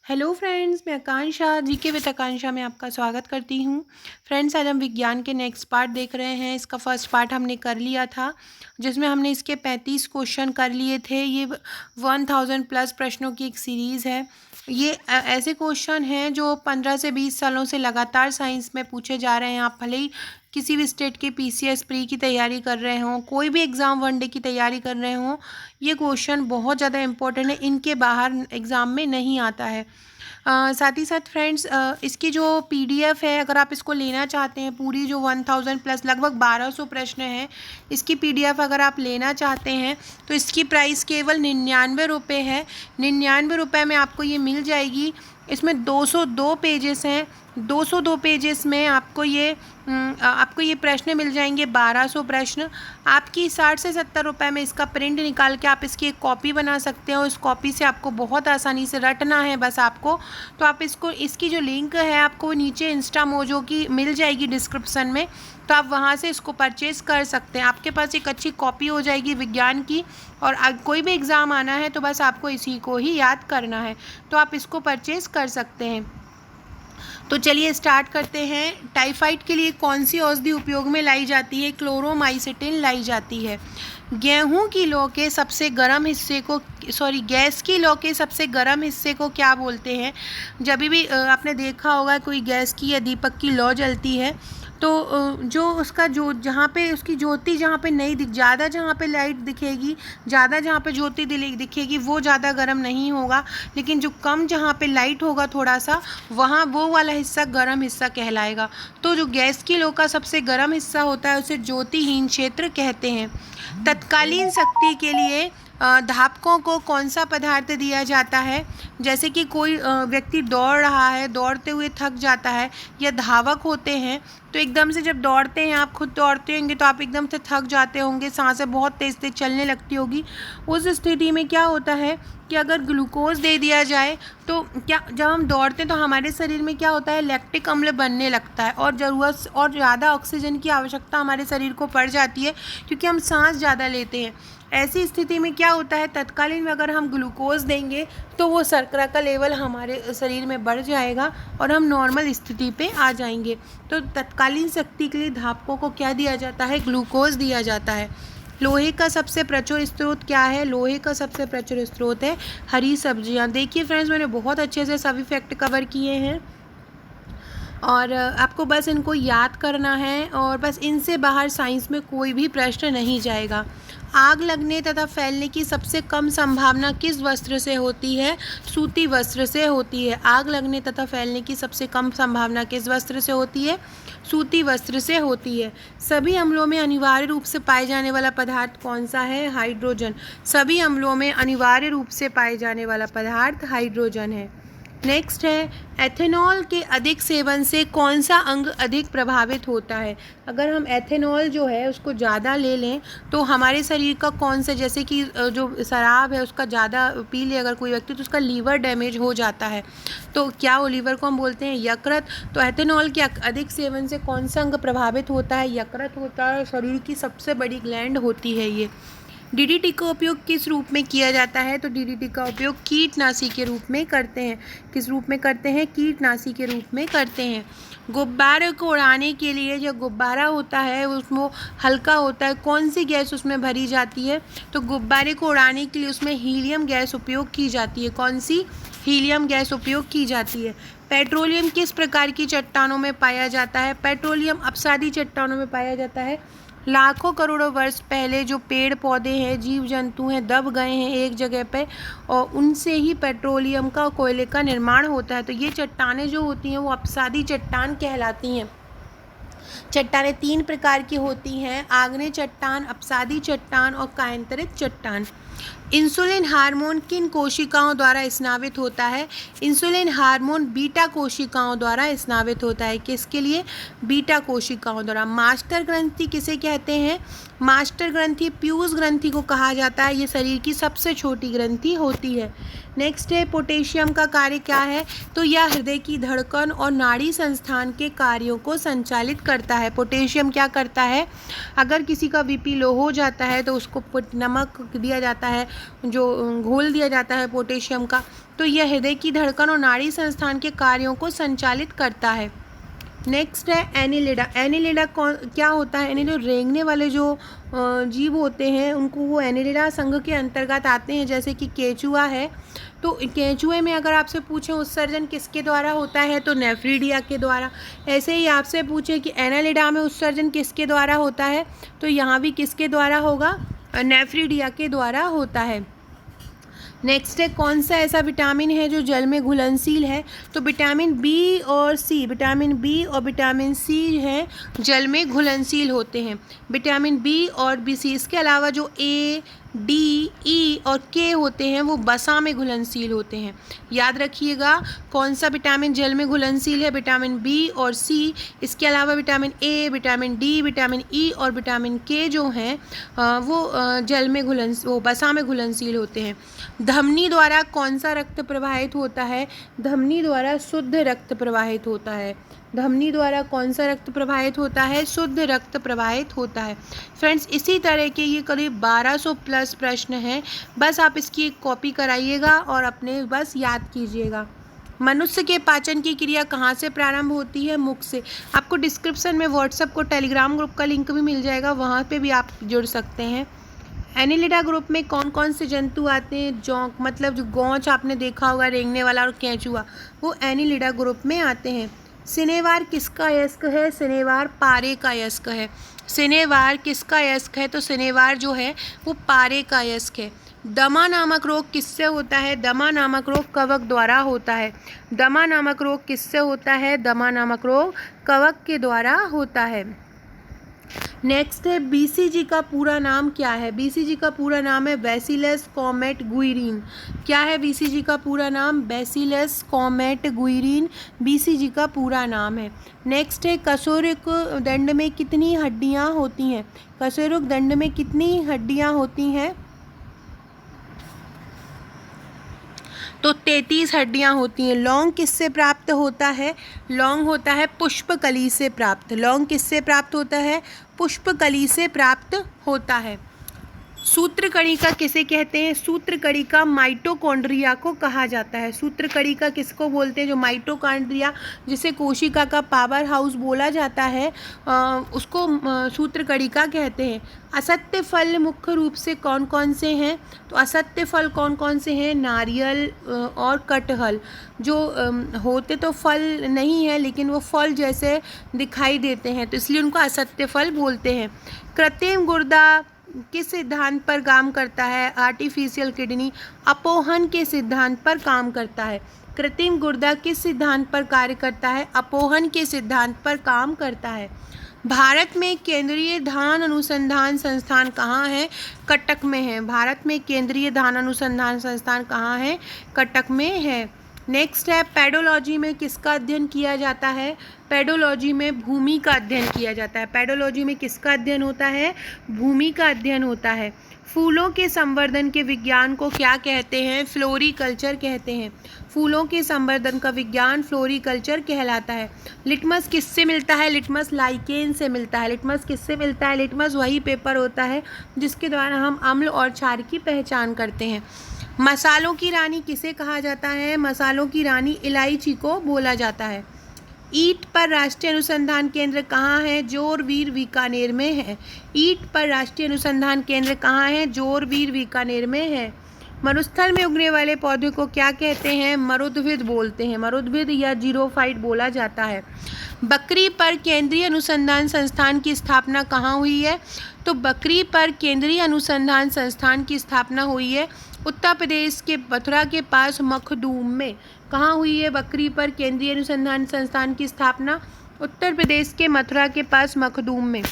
Hello friends, मैं आकांक्षा GK with आकांक्षा में आपका स्वागत करती हूँ। फ्रेंड्स, आज हम विज्ञान के नेक्स्ट पार्ट देख रहे हैं। इसका फर्स्ट पार्ट हमने कर लिया था, जिसमें हमने इसके 35 क्वेश्चन कर लिए थे। ये 1000 प्लस प्रश्नों की एक सीरीज़ है। ये ऐसे क्वेश्चन हैं जो 15 से 20 सालों से लगातार साइंस में पूछे जा रहे हैं। आप भले ही किसी भी स्टेट के पीसीएस प्री की तैयारी कर रहे हों, कोई भी एग्ज़ाम वनडे की तैयारी कर रहे हों, ये क्वेश्चन बहुत ज़्यादा इंपॉर्टेंट है। इनके बाहर एग्ज़ाम में नहीं आता है। साथ ही साथ फ्रेंड्स, इसकी जो पीडीएफ है, अगर आप इसको लेना चाहते हैं, पूरी जो 1000 प्लस लगभग 1200 प्रश्न हैं, इसकी पीडीएफ अगर आप लेना चाहते हैं तो इसकी प्राइस केवल 99 रुपये है। 99 रुपये में आपको ये मिल जाएगी। इसमें 202 पेजेस हैं। 202 पेजेस में आपको ये प्रश्न मिल जाएंगे, 1200 प्रश्न। आपकी 60 से 70 रुपये में इसका प्रिंट निकाल के आप इसकी एक कॉपी बना सकते हो। इस कॉपी से आपको बहुत आसानी से रटना है बस आपको। तो आप इसकी जो लिंक है आपको नीचे इंस्टा मोजो की मिल जाएगी डिस्क्रिप्शन में, तो आप वहाँ से इसको परचेज़ कर सकते हैं। आपके पास एक अच्छी कॉपी हो जाएगी विज्ञान की, और कोई भी एग्ज़ाम आना है तो बस आपको इसी को ही याद करना है, तो आप इसको परचेज़ कर सकते हैं। तो चलिए स्टार्ट करते हैं। टाइफाइड के लिए कौन सी औषधि उपयोग में लाई जाती है? क्लोरोमाइसिटिन लाई जाती है। गेहूं की लौ के सबसे गर्म हिस्से को गैस की लौ के सबसे गर्म हिस्से को क्या बोलते हैं? जब भी आपने देखा होगा कोई गैस की या दीपक की लौ जलती है तो जो उसका जो जहाँ पे उसकी ज्योति जहाँ पे नहीं ज़्यादा जहाँ पे लाइट दिखेगी, ज़्यादा जहाँ पे ज्योति दिखेगी वो ज़्यादा गर्म नहीं होगा, लेकिन जो कम जहाँ पे लाइट होगा थोड़ा सा, वहाँ वो वाला हिस्सा गर्म हिस्सा कहलाएगा। तो जो गैस की लौ का सबसे गर्म हिस्सा होता है उसे ज्योतिहीन क्षेत्र कहते हैं। तत्कालीन शक्ति के लिए धावकों को कौन सा पदार्थ दिया जाता है? जैसे कि कोई व्यक्ति दौड़ रहा है, दौड़ते हुए थक जाता है, या धावक होते हैं तो एकदम से जब दौड़ते हैं, आप खुद दौड़ते होंगे तो आप एकदम से थक जाते होंगे, सांसें बहुत तेज़ तेज़ चलने लगती होगी। उस स्थिति में क्या होता है कि अगर ग्लूकोज दे दिया जाए तो क्या, जब हम दौड़ते हैं तो हमारे शरीर में क्या होता है, लैक्टिक अम्ल बनने लगता है, और ज़रूरत और ज़्यादा ऑक्सीजन की आवश्यकता हमारे शरीर को पड़ जाती है, क्योंकि हम सांस ज़्यादा लेते हैं। ऐसी स्थिति में क्या होता है, तत्कालीन में अगर हम ग्लूकोज देंगे तो वो शर्करा का लेवल हमारे शरीर में बढ़ जाएगा और हम नॉर्मल स्थिति पे आ जाएंगे। तो तत्कालीन शक्ति के लिए धावकों को क्या दिया जाता है? ग्लूकोज दिया जाता है। लोहे का सबसे प्रचुर स्रोत क्या है? लोहे का सबसे प्रचुर स्रोत है हरी सब्जियां। देखिए फ्रेंड्स, मैंने बहुत अच्छे से सभी फैक्ट कवर किए हैं और आपको बस इनको याद करना है, और बस इनसे बाहर साइंस में कोई भी प्रश्न नहीं जाएगा। आग लगने तथा फैलने की सबसे कम संभावना किस वस्त्र से होती है? सूती वस्त्र से होती है। आग लगने तथा फैलने की सबसे कम संभावना किस वस्त्र से होती है? सूती वस्त्र से होती है। सभी अम्लों में अनिवार्य रूप से पाए जाने वाला पदार्थ कौन सा है? हाइड्रोजन। सभी अम्लों में अनिवार्य रूप से पाए जाने वाला पदार्थ हाइड्रोजन है। नेक्स्ट है, एथेनॉल के अधिक सेवन से कौन सा अंग अधिक प्रभावित होता है? अगर हम एथेनॉल जो है उसको ज़्यादा ले लें तो हमारे शरीर का कौन सा, जैसे कि जो शराब है उसका ज़्यादा पी ले अगर कोई व्यक्ति, तो उसका लीवर डैमेज हो जाता है। तो क्या वो लीवर को हम बोलते हैं यकृत। तो एथेनॉल के अधिक सेवन से कौन सा अंग प्रभावित होता है? यकृत होता है। शरीर की सबसे बड़ी ग्लैंड होती है ये। डीडीटी का उपयोग किस रूप में किया जाता है? तो डीडीटी का उपयोग कीटनाशी के रूप में करते हैं। किस रूप में करते हैं? कीटनाशी के रूप में करते हैं। गुब्बारे को उड़ाने के लिए जो गुब्बारा होता है उसमें हल्का होता है, कौन सी गैस उसमें भरी जाती है? तो गुब्बारे को उड़ाने के लिए उसमें हीलियम गैस उपयोग की जाती है। कौन सी? हीलियम गैस उपयोग की जाती है। पेट्रोलियम किस प्रकार की चट्टानों में पाया जाता है? पेट्रोलियम अपसादी चट्टानों में पाया जाता है। लाखों करोड़ों वर्ष पहले जो पेड़ पौधे हैं, जीव जंतु हैं, दब गए हैं एक जगह पे, और उनसे ही पेट्रोलियम का, कोयले का निर्माण होता है। तो ये चट्टानें जो होती हैं वो अपसादी चट्टान कहलाती हैं। चट्टानें 3 प्रकार की होती हैं: आग्नेय चट्टान, अपसादी चट्टान और कायांतरित चट्टान। इंसुलिन हार्मोन किन कोशिकाओं द्वारा स्रावित होता है? इंसुलिन हार्मोन बीटा कोशिकाओं द्वारा स्रावित होता है। किसके लिए? बीटा कोशिकाओं द्वारा। मास्टर ग्रंथि किसे कहते हैं? मास्टर ग्रंथि पीयूष ग्रंथि को कहा जाता है, ये शरीर की सबसे छोटी ग्रंथि होती है। नेक्स्ट है पोटेशियम का कार्य क्या है, तो यह हृदय की धड़कन और नाड़ी संस्थान के कार्यों को संचालित करता है। पोटेशियम क्या करता है, अगर किसी का बीपी लो हो जाता है तो उसको नमक दिया जाता है, जो घोल दिया जाता है पोटेशियम का, तो यह हृदय की धड़कन और नाड़ी संस्थान के कार्यों को संचालित करता है। नेक्स्ट है एनिलिडा। एनिलिडा कौन क्या होता है, जो रेंगने वाले जो जीव होते हैं उनको वो एनिलिडा संघ के अंतर्गत आते हैं, जैसे कि केंचुआ है। तो केंचुए में अगर आपसे पूछें उत्सर्जन किसके द्वारा होता है, तो नेफ्रीडिया के द्वारा। ऐसे ही आपसे पूछे कि एनालिडा में उत्सर्जन किसके द्वारा होता है, तो यहाँ भी किसके द्वारा होगा, नेफ्रीडिया के द्वारा होता है। नेक्स्ट है कौन सा ऐसा विटामिन है जो जल में घुलनशील है, तो विटामिन बी और सी, विटामिन बी और विटामिन सी हैं जल में घुलनशील होते हैं, विटामिन बी और बी सी। इसके अलावा जो ए डी ई और के होते हैं वो वसा में घुलनशील होते हैं। याद रखिएगा कौन सा विटामिन जल में घुलनशील है, विटामिन बी और सी। इसके अलावा vitamin A, vitamin D, vitamin E और विटामिन के जो हैं वो जल में वो वसा में घुलनशील होते हैं। धमनी द्वारा कौन सा रक्त प्रवाहित होता है, धमनी द्वारा शुद्ध रक्त प्रवाहित होता है। धमनी द्वारा कौन सा रक्त प्रवाहित होता है, शुद्ध रक्त प्रवाहित होता है। फ्रेंड्स इसी तरह के ये करीब 1200 प्लस प्रश्न हैं, बस आप इसकी एक कॉपी कराइएगा और अपने बस याद कीजिएगा। मनुष्य के पाचन की क्रिया कहाँ से प्रारंभ होती है, मुख से। आपको डिस्क्रिप्शन में व्हाट्सएप को टेलीग्राम ग्रुप का लिंक भी मिल जाएगा, वहाँ पे भी आप जुड़ सकते हैं। एनिलिडा ग्रुप में कौन कौन से जंतु आते हैं, जोंक मतलब जो गोंच आपने देखा होगा रेंगने वाला, और केंचुआ, वो एनिलिडा ग्रुप में आते हैं। सिनेवार किसका अयस्क है, सिनेवार पारे का अयस्क है। सिनेवार किसका अयस्क है, तो सिनेवार जो है वो पारे का अयस्क है। दमा नामक रोग किससे होता है, दमा नामक रोग कवक द्वारा होता है। दमा नामक रोग किससे होता है, दमा नामक रोग कवक के द्वारा होता है। नेक्स्ट है बीसीजी का पूरा नाम क्या है, बीसीजी का पूरा नाम है बैसिलस कॉमेट गुइरीन। क्या है बीसीजी का पूरा नाम, बैसिलस कॉमेट गुइरीन बीसीजी का पूरा नाम है। नेक्स्ट है कशेरुक दंड में कितनी हड्डियां होती हैं, कशेरुक दंड में कितनी हड्डियां होती हैं, तो 33 हड्डियां होती हैं। लौंग किससे प्राप्त होता है, लौंग होता है पुष्पकली से प्राप्त। लौंग किससे प्राप्त होता है, पुष्पकली से प्राप्त होता है। सूत्रकणिका किसे कहते हैं, सूत्रकणिका माइटोकॉन्ड्रिया को कहा जाता है। सूत्रकणिका किसको बोलते हैं, जो माइटोकॉन्ड्रिया जिसे कोशिका का पावर हाउस बोला जाता है उसको सूत्रकणिका कहते हैं। असत्य फल मुख्य रूप से कौन कौन से हैं, तो असत्य फल कौन कौन से हैं, नारियल और कटहल। जो होते तो फल नहीं है लेकिन वो फल जैसे दिखाई देते हैं, तो इसलिए उनको असत्य फल बोलते हैं। कृत्रिम गुर्दा किस सिद्धांत पर काम करता है, आर्टिफिशियल किडनी अपोहन के सिद्धांत पर काम करता है। कृत्रिम गुर्दा किस सिद्धांत पर कार्य करता है, अपोहन के सिद्धांत पर काम करता है। भारत में केंद्रीय धान अनुसंधान संस्थान कहाँ है, कटक में है। भारत में केंद्रीय धान अनुसंधान संस्थान कहाँ है, कटक में है। नेक्स्ट है पेडोलॉजी में किसका अध्ययन किया जाता है, पेडोलॉजी में भूमि का अध्ययन किया जाता है। पेडोलॉजी में किसका अध्ययन होता है, भूमि का अध्ययन होता है। फूलों के संवर्धन के विज्ञान को क्या कहते हैं, फ्लोरीकल्चर कहते हैं। फूलों के संवर्धन का विज्ञान फ्लोरीकल्चर कहलाता है। लिटमस किससे मिलता है, लिटमस लाइकेन से मिलता है। लिटमस किससे मिलता है, लिटमस वही पेपर होता है जिसके द्वारा हम अम्ल और क्षार की पहचान करते हैं। मसालों की रानी किसे कहा जाता है, मसालों की रानी इलायची को बोला जाता है। ईंट पर राष्ट्रीय अनुसंधान केंद्र कहाँ है, जोरवीर बीकानेर में है। ईंट पर राष्ट्रीय अनुसंधान केंद्र कहाँ है, जोरवीर बीकानेर में है। मरुस्थल में उगने वाले पौधे को क्या कहते हैं, मरुद्भिद बोलते हैं। मरुद्भिद या जीरोफाइट बोला जाता है। बकरी पर केंद्रीय अनुसंधान संस्थान की स्थापना कहाँ हुई है, तो बकरी पर केंद्रीय अनुसंधान संस्थान की स्थापना हुई है उत्तर प्रदेश के मथुरा के पास मखदूम में। कहाँ हुई है बकरी पर केंद्रीय अनुसंधान संस्थान की स्थापना, उत्तर प्रदेश के मथुरा के पास मखदूम में।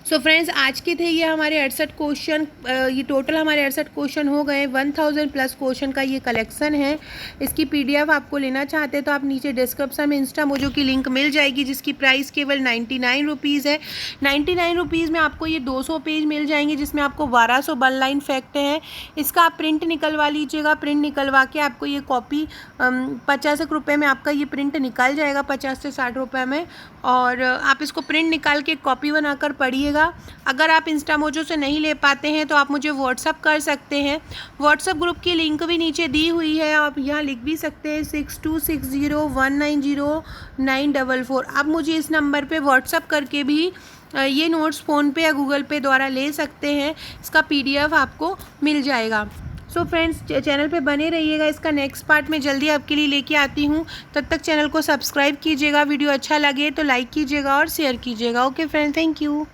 सो फ्रेंड्स, आज के थे ये हमारे 68 क्वेश्चन। ये टोटल हमारे 68 क्वेश्चन हो गए। 1000 प्लस क्वेश्चन का ये कलेक्शन है। इसकी पीडीएफ आपको लेना चाहते हैं तो आप नीचे डिस्क्रिप्शन में इंस्टा मोजो की लिंक मिल जाएगी, जिसकी प्राइस केवल 99 रुपीज़ है। 99 रुपीज़ में आपको ये 200 पेज मिल जाएंगे, जिसमें आपको 1200 वन लाइन फैक्ट हैं। इसका आप प्रिंट निकलवा लीजिएगा। प्रिंट निकलवा के आपको ये कॉपी 50 रुपये में आपका ये प्रिंट निकल जाएगा, 50 से 60 रुपये में। और आप इसको प्रिंट निकाल के कॉपी बनाकर पढ़िएगा। अगर आप इंस्टा मोजो से नहीं ले पाते हैं तो आप मुझे व्हाट्सअप कर सकते हैं। व्हाट्सअप ग्रुप की लिंक भी नीचे दी हुई है, आप यहाँ लिख भी सकते हैं 6260190944। आप मुझे इस नंबर पे व्हाट्सअप करके भी ये नोट्स फ़ोन पे या गूगल पे द्वारा ले सकते हैं। इसका पीडीएफ आपको मिल जाएगा। सो फ्रेंड्स, चैनल पे बने रहिएगा। इसका नेक्स्ट पार्ट मैं जल्दी आपके लिए लेके आती हूँ। तब तक चैनल को सब्सक्राइब कीजिएगा। वीडियो अच्छा लगे तो लाइक कीजिएगा और शेयर कीजिएगा। Okay friends, thank you.